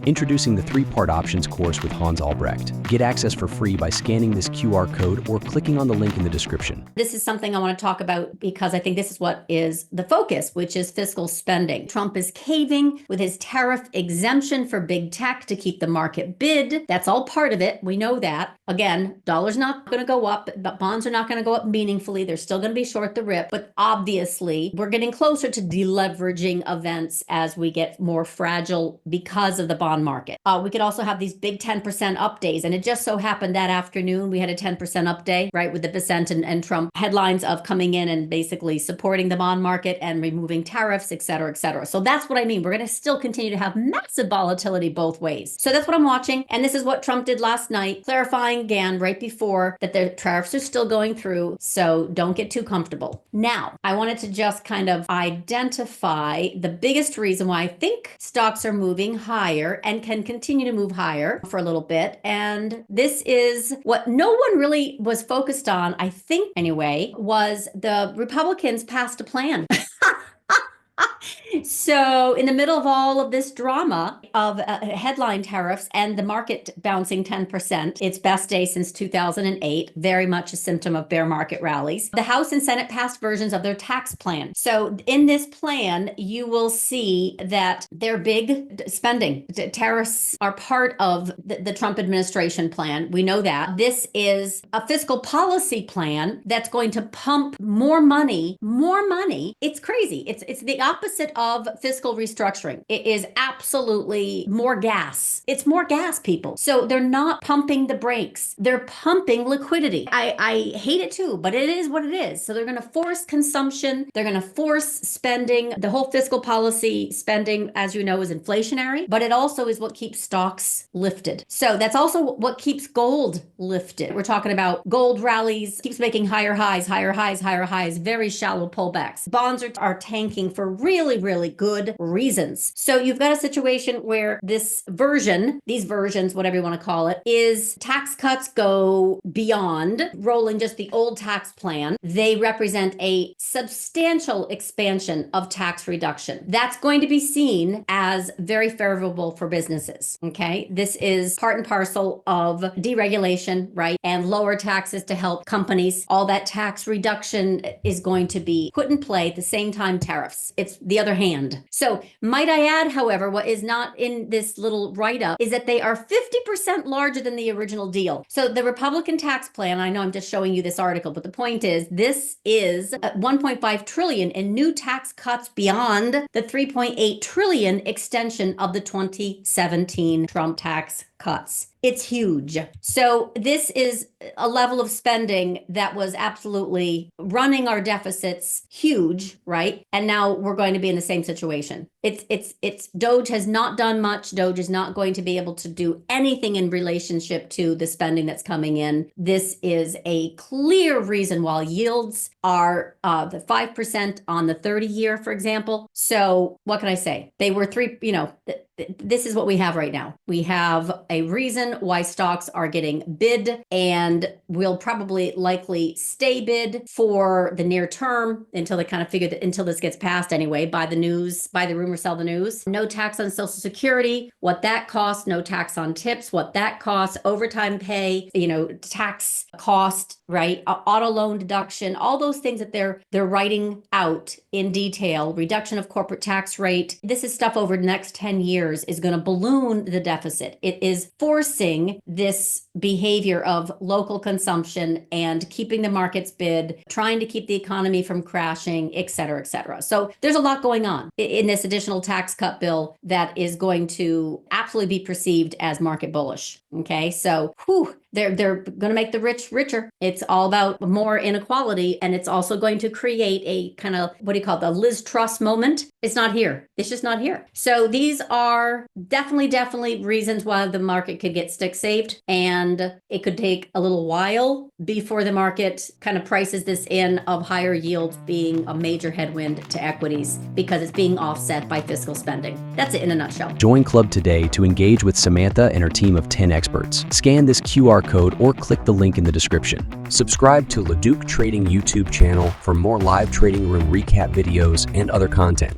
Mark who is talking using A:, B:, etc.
A: Introducing the 3-part options course with Hans Albrecht. Get access for free by scanning this QR code or clicking on the link in the description.
B: This is something I want to talk about because I think this is what is the focus, which is fiscal spending. Trump is caving with his tariff exemption for big tech to keep the market bid. That's all part of it. We know that. Again, dollar's not going to go up, but bonds are not going to go up meaningfully. They're still going to be short the rip. But obviously, we're getting closer to deleveraging events as we get more fragile because of the bond market. We could also have these big 10% up days. And it just so happened that afternoon, we had a 10% up day, right, with the Bissent and Trump headlines of coming in and basically supporting the bond market and removing tariffs, et cetera, et cetera. So that's what I mean. We're going to still continue to have massive volatility both ways. So that's what I'm watching. And this is what Trump did last night, clarifying again right before that the tariffs are still going through. So don't get too comfortable. Now, I wanted to just kind of identify the biggest reason why I think stocks are moving higher and can continue to move higher for a little bit. And this is what no one really was focused on, I think anyway, was the Republicans passed a plan. So in the middle of all of this drama of headline tariffs and the market bouncing 10%, its best day since 2008, very much a symptom of bear market rallies, the House and Senate passed versions of their tax plan. So in this plan, you will see that they're big spending. Tariffs are part of the Trump administration plan. We know that. This is a fiscal policy plan that's going to pump more money. It's crazy. It's the opposite of fiscal restructuring. It is absolutely more gas. It's more gas, people. So they're not pumping the brakes. They're pumping liquidity. I hate it too, but it is what it is. So they're going to force consumption. They're going to force spending. The whole fiscal policy spending, as you know, is inflationary, but it also is what keeps stocks lifted. So that's also what keeps gold lifted. We're talking about gold rallies, keeps making higher highs, very shallow pullbacks. Bonds are tanking for really good reasons. So you've got a situation where these versions, whatever you want to call it, is tax cuts go beyond rolling just the old tax plan. They represent a substantial expansion of tax reduction. That's going to be seen as very favorable for businesses. Okay. This is part and parcel of deregulation, right? And lower taxes to help companies. All that tax reduction is going to be put in play at the same time tariffs. It's the other hand. So might I add, however, what is not in this little write-up is that they are 50% larger than the original deal. So the Republican tax plan, I know I'm just showing you this article, but the point is this is 1.5 trillion in new tax cuts beyond the 3.8 trillion extension of the 2017 Trump tax cuts. It's huge. So this is a level of spending that was absolutely running our deficits huge, right? And now we're going to be in the same situation. It's Doge has not done much. Doge is not going to be able to do anything in relationship to the spending that's coming in. This is a clear reason why yields are the 5% on the 30-year, for example. So what can I say? They were this is what we have right now. We have a reason why stocks are getting bid and will probably likely stay bid for the near term until they kind of figure that until this gets passed anyway, buy the news, buy the rumor, sell the news. No tax on Social Security, what that costs, no tax on tips, what that costs, overtime pay, tax cost, right? Auto loan deduction, all those things that they're writing out in detail, reduction of corporate tax rate. This is stuff over the next 10 years is going to balloon the deficit. It is forcing this behavior of local consumption and keeping the markets bid, trying to keep the economy from crashing, et cetera, et cetera. So there's a lot going on in this additional tax cut bill that is going to absolutely be perceived as market bullish. Okay, so they're going to make the rich richer. It's all about more inequality, and it's also going to create a kind of, what do you call it, the Liz Truss moment. It's not here. It's just not here. So these are definitely reasons why the market could get stick saved, and it could take a little while before the market kind of prices this in of higher yields being a major headwind to equities because it's being offset by fiscal spending. That's it in a nutshell.
A: Join Club today to engage with Samantha and her team of 10 experts. Scan this QR code or click the link in the description. Subscribe to LaDuc Trading YouTube channel for more live trading room recap videos and other content.